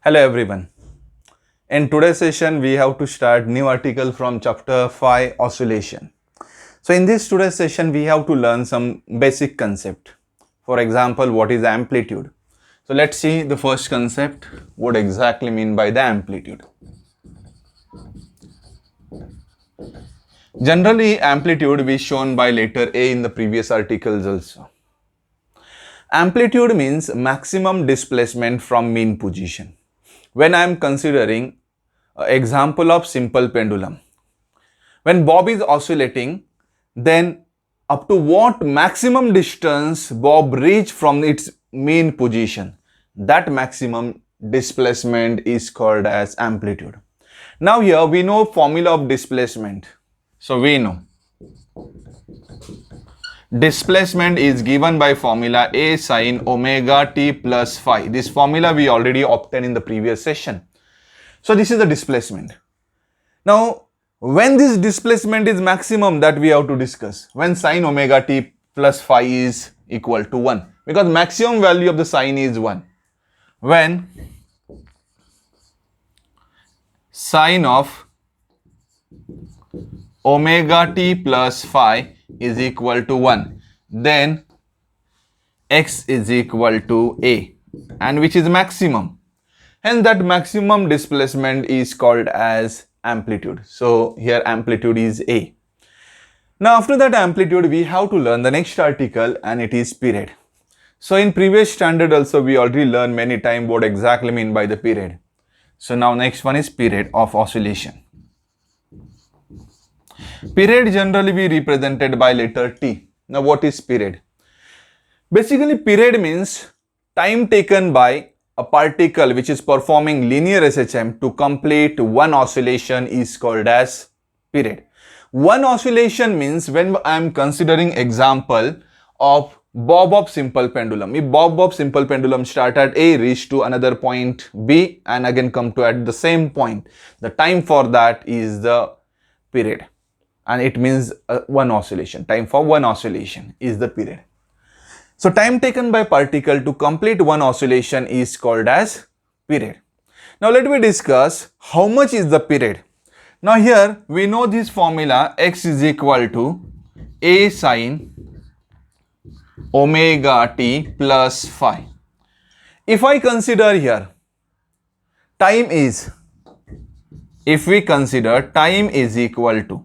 Hello everyone. In today's session, we have to start new article from chapter 5 oscillation. So in this today's session, we have to learn some basic concept. For example, what is amplitude? So let's see the first concept. What exactly mean by the amplitude? Generally, amplitude is shown by letter A in the previous articles also. Amplitude means maximum displacement from mean position. When I am considering an example of simple pendulum, when bob is oscillating, then up to what maximum distance bob reach from its mean position, that maximum displacement is called as amplitude. Now here we know formula of displacement. So we know displacement is given by formula A sin omega t plus phi. This formula we already obtained in the previous session. So this is the displacement. Now when this displacement is maximum, that we have to discuss. When sin omega t plus phi is equal to 1. Because maximum value of the sin is 1. When sin of omega t plus phi is equal to 1, then x is equal to a, and which is maximum. Hence that maximum displacement is called as amplitude. So here amplitude is a. Now after that amplitude, we have to learn the next article, and it is period. So in previous standard also we already learned many times what exactly mean by the period. So now next one is period of oscillation. Period generally be represented by letter T. Now what is period? Basically period means time taken by a particle which is performing linear SHM to complete one oscillation is called as period. One oscillation means when I am considering example of bob of simple pendulum. If bob of simple pendulum start at A, reach to another point B, and again come to at the same point, the time for that is the period. And it means one oscillation. Time for one oscillation is the period. So time taken by particle to complete one oscillation is called as period. Now let me discuss how much is the period. Now here we know this formula, x is equal to a sin omega t plus phi. If I consider here time is, if we consider time is equal to,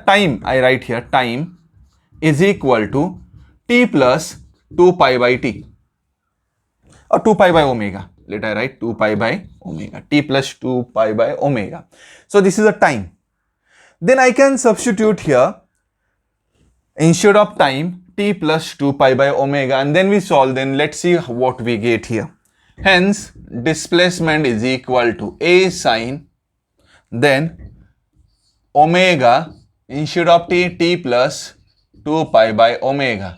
time I write here, time is equal to t plus 2 pi by t or 2 pi by omega. Let I write 2 pi by omega, t plus 2 pi by omega. So this is a time. Then I can substitute here instead of time t plus 2 pi by omega, and then we solve. Then let's see what we get here. Hence displacement is equal to a sin, then omega instead of t plus 2 pi by omega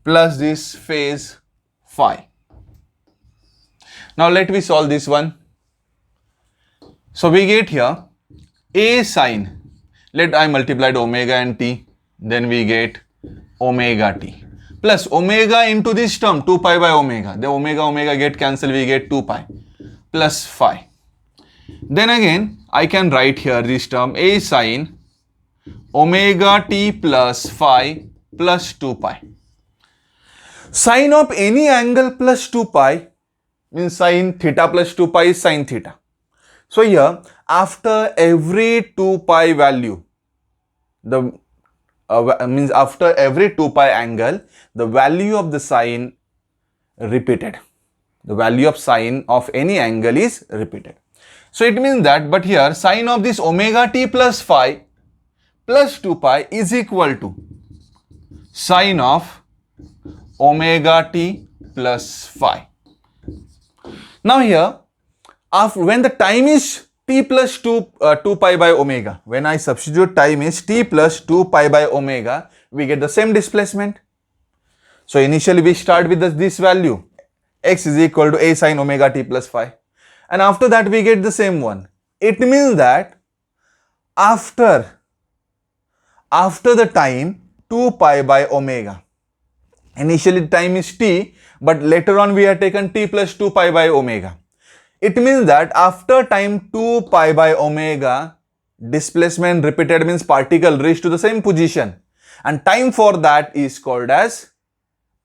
plus this phase phi. Now let me solve this one. So we get here a sin, let I multiplied omega and t, then we get omega t plus omega into this term 2 pi by omega. The omega get cancelled, we get 2 pi plus phi. Then again I can write here this term a sin omega t plus phi plus 2 pi. Sine of any angle plus 2 pi means sine theta plus 2 pi is sine theta. So here after every 2 pi value, the means after every 2 pi angle, the value of the sine repeated. The value of sine of any angle is repeated. So it means that, but here sine of this omega t plus phi plus 2 pi is equal to sine of omega t plus phi. Now here, when the time is t plus 2 pi by omega, when I substitute time is t plus 2 pi by omega, we get the same displacement. So initially we start with this value, x is equal to a sin omega t plus phi, and after that we get the same one. It means that after the time 2 pi by omega, initially time is t, but later on we have taken t plus 2 pi by omega. It means that after time 2 pi by omega, displacement repeated means particle reach to the same position, and time for that is called as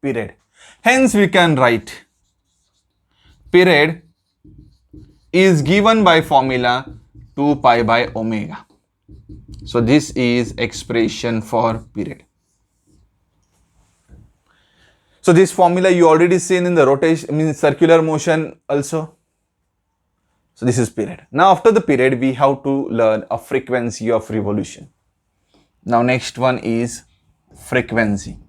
period. Hence we can write period is given by formula 2 pi by omega. So this is expression for period. So this formula you already seen in the rotation, means circular motion also. So this is period. Now after the period we have to learn a frequency of revolution. Now next one is frequency.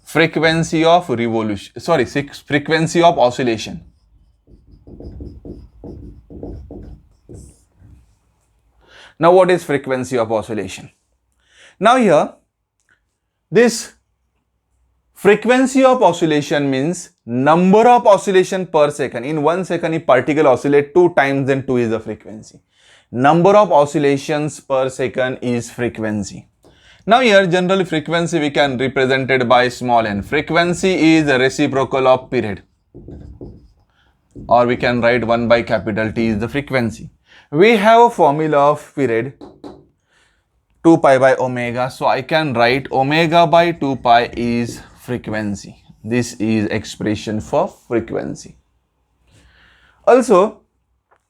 Frequency of revolution, sorry, frequency of oscillation. Now what is frequency of oscillation? Now here, this frequency of oscillation means number of oscillation per second. In 1 second, if particle oscillate 2 times, then 2 is the frequency. Number of oscillations per second is frequency. Now here, generally frequency we can represent it by small n. Frequency is a reciprocal of period. Or we can write 1 by capital T is the frequency. We have a formula of period 2 pi by omega. So I can write omega by 2 pi is frequency. This is expression for frequency. Also,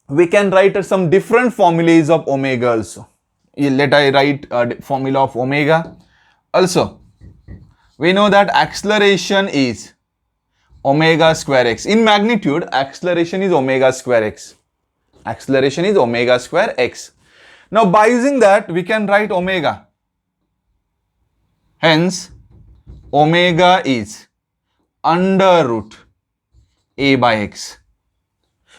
we can write some different formulas of omega also. Let I write a formula of omega. Also, we know that acceleration is omega square x. In magnitude, acceleration is omega square x. Acceleration is omega square x. Now by using that, we can write omega. Hence, omega is under root a by x.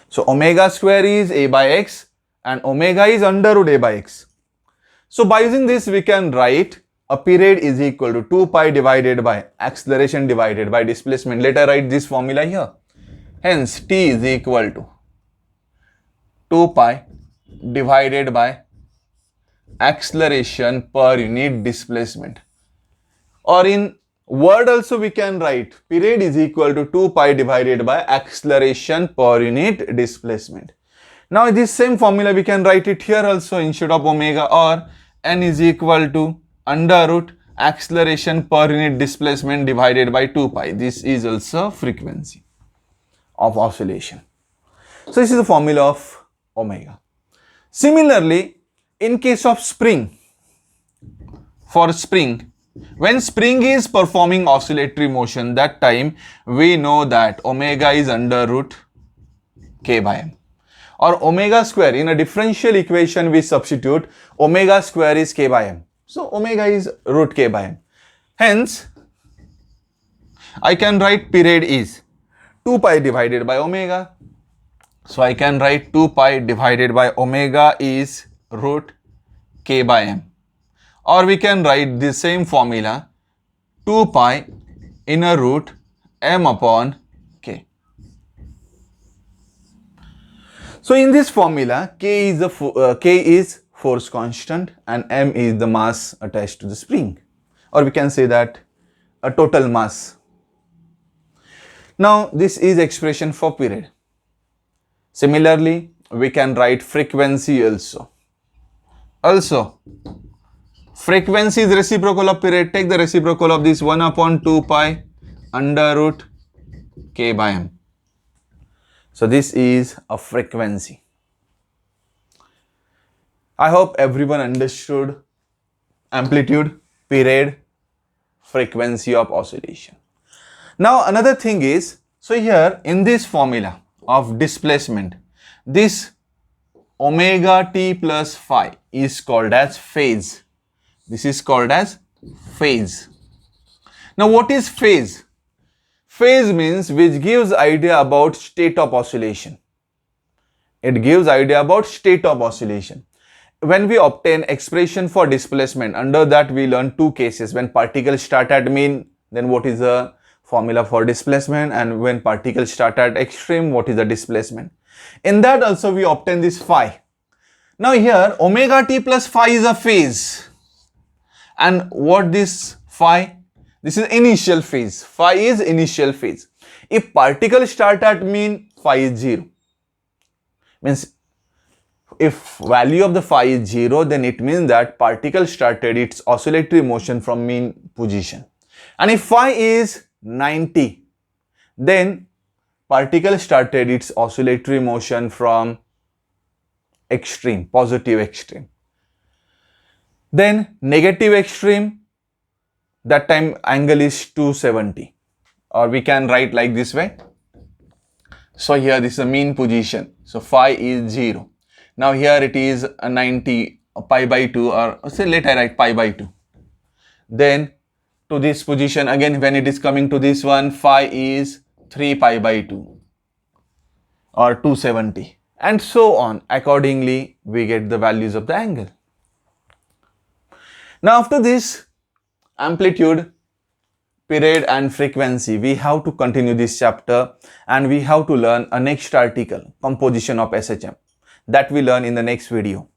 So omega square is a by x and omega is under root a by x. So by using this, we can write a period is equal to 2 pi divided by acceleration divided by displacement. Let us write this formula here. Hence, T is equal to 2 pi divided by acceleration per unit displacement. Or in word also we can write period is equal to 2 pi divided by acceleration per unit displacement. Now this same formula we can write it here also instead of omega, or n is equal to under root acceleration per unit displacement divided by 2 pi. This is also frequency of oscillation. So this is the formula of omega. Similarly, in case of spring, for spring, when spring is performing oscillatory motion, that time we know that omega is under root k by m. Or omega square, in a differential equation we substitute omega square is k by m. So omega is root k by m. Hence, I can write period is 2 pi divided by omega. So I can write 2 pi divided by omega is root k by m. Or we can write the same formula 2 pi inner root m upon k. So in this formula, k is force constant and m is the mass attached to the spring, or we can say that a total mass. Now this is expression for period. Similarly, we can write frequency also. Also, frequency is reciprocal of period. Take the reciprocal of this 1 upon 2 pi under root k by m. So this is a frequency. I hope everyone understood amplitude, period, frequency of oscillation. Now another thing is, so here in this formula of displacement, this omega t plus phi is called as phase. This is called as phase. Now what is phase? Phase means which gives idea about state of oscillation. It gives idea about state of oscillation. When we obtain expression for displacement, under that we learn two cases. When particles start at mean, then what is the formula for displacement, and when particles start at extreme, what is the displacement. In that also we obtain this phi. Now here omega t plus phi is a phase. And what this phi? This is initial phase. Phi is initial phase. If particle start at mean, phi is 0. Means if value of the phi is 0, then it means that particle started its oscillatory motion from mean position. And if phi is 90, then particle started its oscillatory motion from extreme, positive extreme. Then negative extreme, that time angle is 270, or we can write like this way. So here this is the mean position. So phi is 0. Now here it is a 90, pi by 2, or say let I write pi by 2. Then to this position again, when it is coming to this one, phi is 3 pi by 2 or 270, and so on. Accordingly, we get the values of the angle. Now after this, amplitude, period and frequency, we have to continue this chapter, and we have to learn a next article, composition of SHM, that we learn in the next video.